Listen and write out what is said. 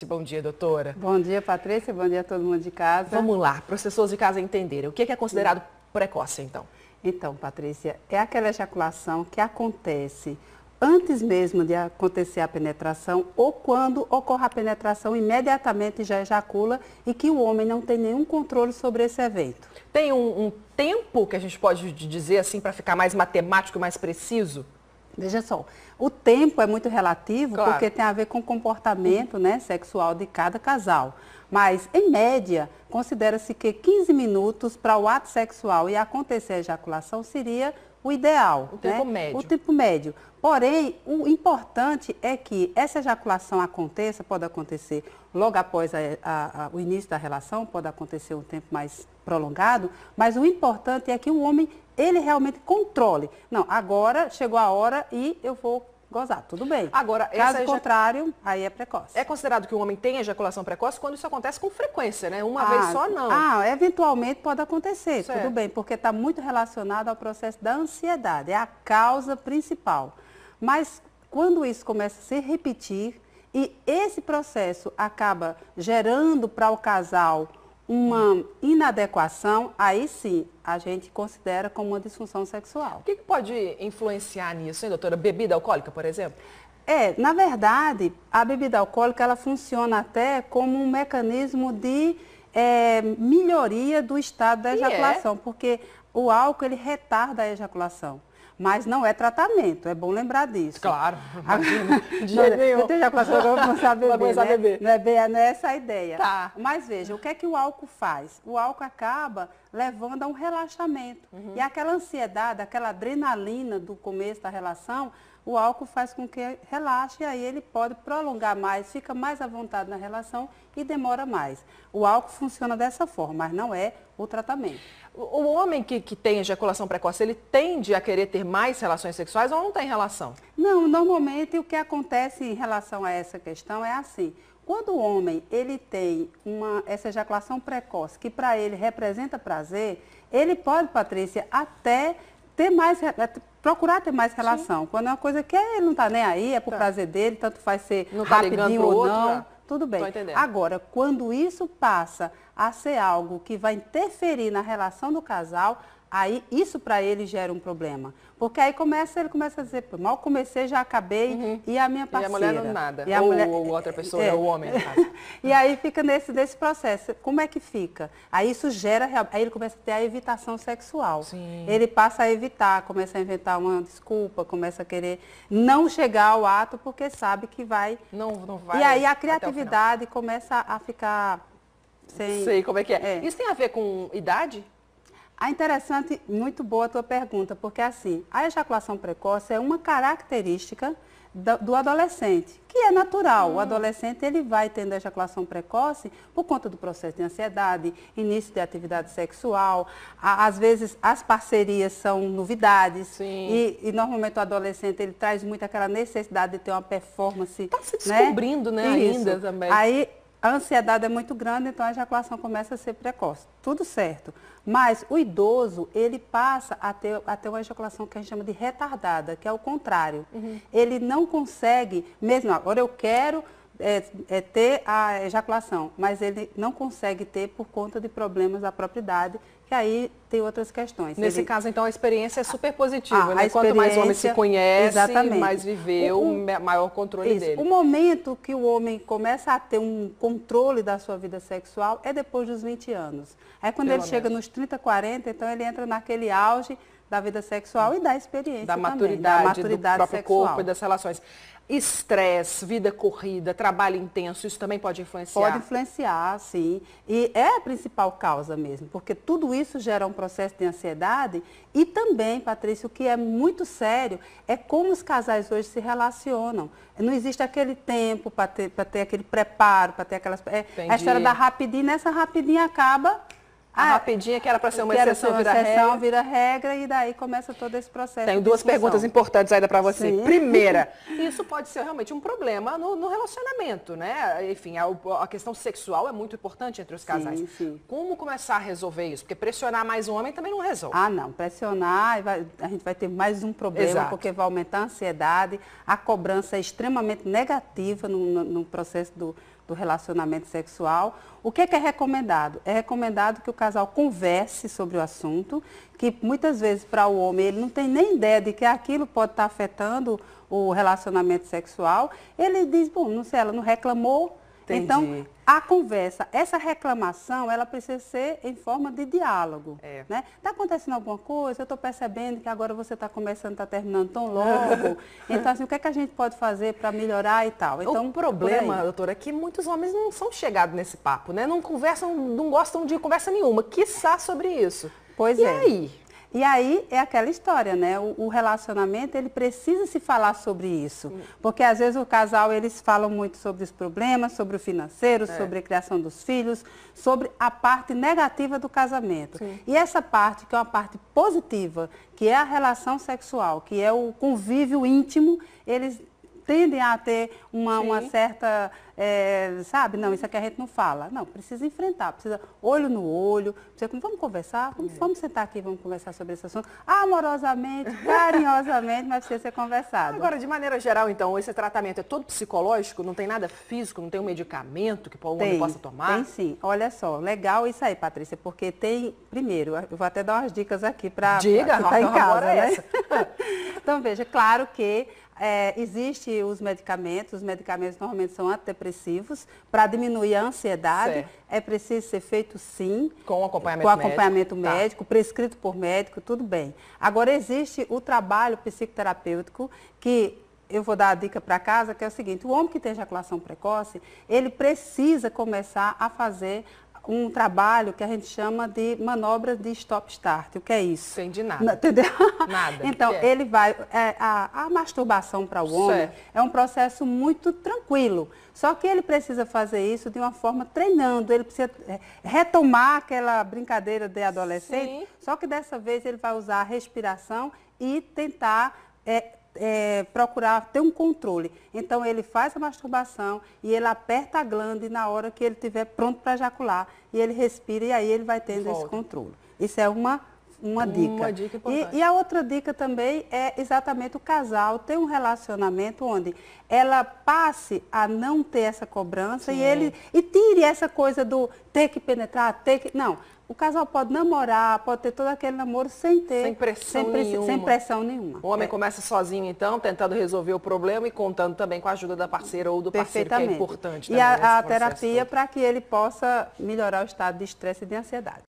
Bom dia, doutora. Bom dia, Patrícia. Bom dia a todo mundo de casa. Vamos lá, para as pessoas de casa entenderem. O que é considerado precoce, então? Então, Patrícia, é aquela ejaculação que acontece antes mesmo de acontecer a penetração ou quando ocorre a penetração, imediatamente já ejacula e que o homem não tem nenhum controle sobre esse evento. Tem um tempo que a gente pode dizer assim, para ficar mais matemático, mais preciso? Veja só, o tempo é muito relativo, Claro. porque tem a ver com o comportamento, né, sexual de cada casal. Mas, em média, considera-se que 15 minutos para o ato sexual e acontecer a ejaculação seria o ideal. O tempo médio. O tempo médio. Porém, o importante é que essa ejaculação aconteça, pode acontecer logo após o início da relação, pode acontecer um tempo mais prolongado, mas o importante é que o homem, ele realmente controle. Não, agora chegou a hora e eu vou gozar, tudo bem. Agora, caso contrário, aí é precoce. É considerado que o homem tem ejaculação precoce quando isso acontece com frequência, né? Uma vez só, não. Eventualmente pode acontecer, Certo. tudo bem, porque está muito relacionado ao processo da ansiedade, é a causa principal. Mas quando isso começa a se repetir e esse processo acaba gerando para o casal uma inadequação, aí sim a gente considera como uma disfunção sexual. O que pode influenciar nisso, hein, doutora? Bebida alcoólica, por exemplo? Na verdade, a bebida alcoólica ela funciona até como um mecanismo de melhoria do estado da ejaculação, porque o álcool ele retarda a ejaculação. Mas não é tratamento, é bom lembrar disso. Claro, imagina. De jeito nenhum. Eu tenho ejaculação, eu vou começar a beber, Vai começar a beber. Não é essa a ideia. Tá. Mas veja, o que é que o álcool faz? O álcool acaba levando a um relaxamento. E aquela ansiedade, aquela adrenalina do começo da relação, o álcool faz com que relaxe e aí ele pode prolongar mais, fica mais à vontade na relação e demora mais. O álcool funciona dessa forma, mas não é o tratamento. O homem que tem ejaculação precoce, ele tende a querer ter mais relações sexuais ou não tem relação? Não, normalmente o que acontece em relação a essa questão é assim. Quando o homem ele tem essa ejaculação precoce, que para ele representa prazer, ele pode, Patrícia, até ter mais, procurar ter mais relação. Sim. Quando é uma coisa que ele não está nem aí, é por prazer dele, tanto faz ser não tá rapidinho ou outro, não, já. Tudo bem. Tô entendendo. Agora, quando isso passa a ser algo que vai interferir na relação do casal, aí isso para ele gera um problema. Porque aí ele começa a dizer, mal comecei, já acabei, e a minha parceira. E a mulher não nada, ou outra pessoa, o homem, no caso. E aí fica nesse processo. Como é que fica? Aí isso gera, aí ele começa a ter a evitação sexual. Sim. Ele passa a evitar, começa a inventar uma desculpa, começa a querer não chegar ao ato porque sabe que vai. Não vai. E aí a criatividade começa a ficar sem... Sei como é que é. Isso tem a ver com idade? Interessante, muito boa a tua pergunta, porque assim, a ejaculação precoce é uma característica do adolescente, que é natural. O adolescente ele vai tendo ejaculação precoce por conta do processo de ansiedade, início de atividade sexual, às vezes as parcerias são novidades. Sim. E normalmente o adolescente ele traz muito aquela necessidade de ter uma performance. Está se descobrindo, né, ainda também. Aí a ansiedade é muito grande, então a ejaculação começa a ser precoce. Tudo certo. Mas o idoso, ele passa a ter uma ejaculação que a gente chama de retardada, que é o contrário. Ele não consegue, mesmo agora eu quero ter a ejaculação, mas ele não consegue ter por conta de problemas da própria idade, que aí tem outras questões. Nesse caso, então, a experiência é super positiva, né? A Quanto mais o homem se conhece, exatamente. mais viveu, maior controle dele. O momento que o homem começa a ter um controle da sua vida sexual é depois dos 20 anos. É quando ele chega nos 30, 40, então ele entra naquele auge da vida sexual e da experiência da também, maturidade do próprio sexual. corpo e das relações. Estresse, vida corrida, trabalho intenso, isso também pode influenciar? Pode influenciar, sim. E é a principal causa mesmo, porque tudo isso gera um processo de ansiedade e também, Patrícia, o que é muito sério é como os casais hoje se relacionam. Não existe aquele tempo para ter aquele preparo, para ter aquelas... a história da rapidinha, nessa rapidinha acaba... A rapidinha que era para ser uma exceção, vira regra e daí começa todo esse processo. Tenho duas perguntas importantes ainda para você. Sim. Primeira, isso pode ser realmente um problema no relacionamento, né? Enfim, a questão sexual é muito importante entre os casais. Sim, sim. Como começar a resolver isso? Porque pressionar mais um homem também não resolve. Não, pressionar, a gente vai ter mais um problema, Exato. Porque vai aumentar a ansiedade, a cobrança é extremamente negativa no processo do relacionamento sexual. O que é recomendado? É recomendado que o casal converse sobre o assunto, que muitas vezes para o homem ele não tem nem ideia de que aquilo pode estar afetando o relacionamento sexual. Ele diz, bom, não sei, ela não reclamou. Entendi. Então, a conversa, essa reclamação, ela precisa ser em forma de diálogo. Né? Está acontecendo alguma coisa? Eu estou percebendo que agora você está começando, está terminando tão logo. Então, assim, o que é que a gente pode fazer para melhorar e tal? Então, o problema, doutora, é que muitos homens não são chegados nesse papo, né? Não conversam, não gostam de conversa nenhuma, quiçá sobre isso. Pois e é. aí? E aí é aquela história, né? O relacionamento, ele precisa se falar sobre isso. Porque às vezes o casal, eles falam muito sobre os problemas, sobre o financeiro, sobre a criação dos filhos, sobre a parte negativa do casamento. Sim. E essa parte, que é uma parte positiva, que é a relação sexual, que é o convívio íntimo, eles tendem a ter uma certa, sabe, não, isso aqui a gente não fala. Não, precisa enfrentar, precisa olho no olho, precisa, vamos conversar, vamos sentar aqui, vamos conversar sobre esse assunto, amorosamente, carinhosamente, mas precisa ser conversado. Agora, de maneira geral, então, esse tratamento é todo psicológico, não tem nada físico, não tem um medicamento que o homem possa tomar? Tem sim, olha só, legal isso aí, Patrícia, porque tem, primeiro, eu vou até dar umas dicas aqui para quem está em casa, né? Então, veja, claro que existem os medicamentos normalmente são antidepressivos, para diminuir a ansiedade, certo. É preciso ser feito sim, com acompanhamento médico, prescrito por médico, tudo bem. Agora existe o trabalho psicoterapêutico que eu vou dar a dica para casa, que é o seguinte, o homem que tem ejaculação precoce, ele precisa começar a fazer um trabalho que a gente chama de manobra de stop-start. O que é isso? Entendi nada. Entendeu? Nada. Então, ele vai... a masturbação para o homem é um processo muito tranquilo. Só que ele precisa fazer isso de uma forma treinando. Ele precisa retomar aquela brincadeira de adolescente. Sim. Só que dessa vez ele vai usar a respiração e tentar... procurar ter um controle. Então, ele faz a masturbação e ele aperta a glândula na hora que ele estiver pronto para ejacular. E ele respira e aí ele vai tendo esse controle. Isso é uma dica. Uma dica importante. E a outra dica também é exatamente o casal ter um relacionamento onde ela passe a não ter essa cobrança e tire essa coisa do ter que penetrar, Não. O casal pode namorar, pode ter todo aquele namoro sem pressão nenhuma. O homem começa sozinho, então, tentando resolver o problema e contando também com a ajuda da parceira ou do parceiro, que é importante. E a terapia para que ele possa melhorar o estado de estresse e de ansiedade.